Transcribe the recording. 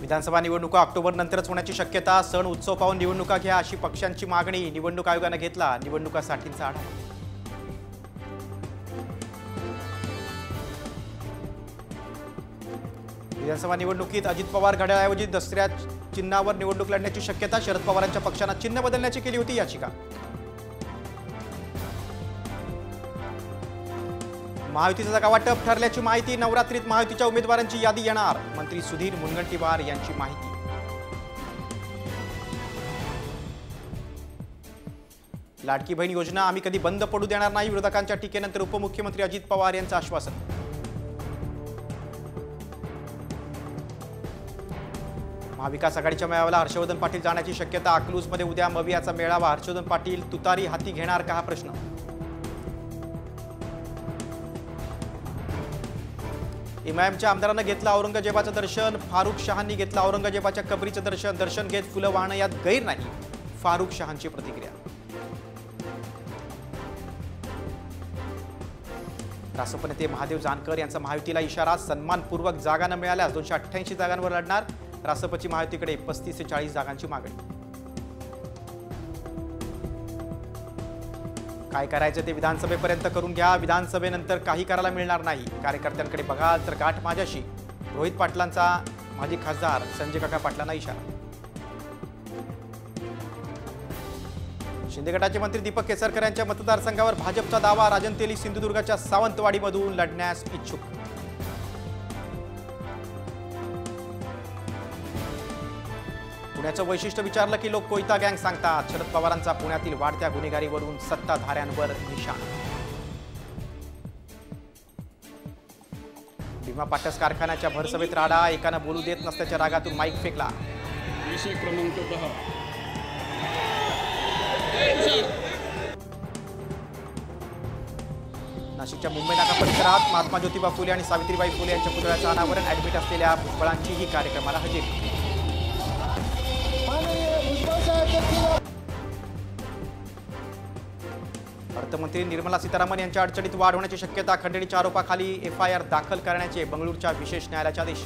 विधानसभा निवडणुका ऑक्टोबर नंतरच होण्याची शक्यता. सण उत्सव पाहून निवडणुका घ्या अशी पक्षांची मागणी. निवडणूक आयोगाने घेतला निवडणुकासाठीचा आढावा. विधानसभा निवडणुकीत अजित पवार घड्याळाऐवजी दसऱ्या चिन्हावर निवडणूक लढण्याची शक्यता. शरद पवारांच्या पक्षाने चिन्ह बदलण्याची केली होती याचिका. महायुतीचा जागा वाटप ठरल्याची माहिती. नवरात्रीत महायुतीच्या उमेदवारांची यादी येणार. मंत्री सुधीर मुनगंटीवार यांची माहिती. लाडकी बहीण योजना आम्ही कधी बंद पडू देणार नाही. विरोधकांच्या टीकेनंतर उपमुख्यमंत्री अजित पवार यांचं आश्वासन. महाविकास आघाडीच्या मेळाव्याला हर्षवर्धन पाटील जाण्याची शक्यता. अकलूजमध्ये उद्या मवियाचा मेळावा. हर्षवर्धन पाटील तुतारी हाती घेणार का हा प्रश्न. इमामच्या आमदारांना घेतलं औरंगजेबाचं दर्शन. फारुख शहांनी घेतलं औरंगजेबाच्या कबरीचं दर्शन. दर्शन घेत फुलं वाहणं यात गैर नाही. फारुख शहांची प्रतिक्रिया. रासप नेते महादेव जानकर यांचा महायुतीला इशारा. सन्मानपूर्वक जागा न मिळाल्यास 288 जागांवर लढणार. रासपची महायुतीकडे 35 ते 40 जागांची मागणी. काय करायचं ते विधानसभेपर्यंत करून घ्या. विधानसभेनंतर काही करायला मिळणार नाही. कार्यकर्त्यांकडे बघाल तर गाठ माझ्याशी. रोहित पाटलांचा माजी खासदार संजय काका पाटलांना इशारा. शिंदे गटाचे मंत्री दीपक केसरकर यांच्या मतदारसंघावर भाजपचा दावा. राजन तेली सिंधुदुर्गच्या सावंतवाडीमधून लढण्यास इच्छुक. पुण्याचं वैशिष्ट्य विचारलं की लोक कोयता गँग सांगतात. शरद पवारांचा पुण्यातील वाढत्या गुन्हेगारीवरून सत्ताधाऱ्यांवर निशाण. भीमा पाटस कारखान्याच्या भरसभेत राडा. एकानं बोलू देत नसल्याच्या रागातून माईक फेकला. विषय क्रमांक 10. नाशिकच्या मुंबई नाका परिसरात महात्मा ज्योतिबा फुले आणि सावित्रीबाई फुले यांच्या पुतळ्याचं अनावरण. ऍडमिट असलेल्या भुजबळांचीही कार्यक्रमाला हजेरी. अर्थमंत्री निर्मला सीतारामन यांच्या अडचणीत वाढ होण्याची शक्यता. खंडणीच्या आरोपाखाली FIR दाखल करण्याचे बंगळूरच्या विशेष न्यायालयाचे आदेश.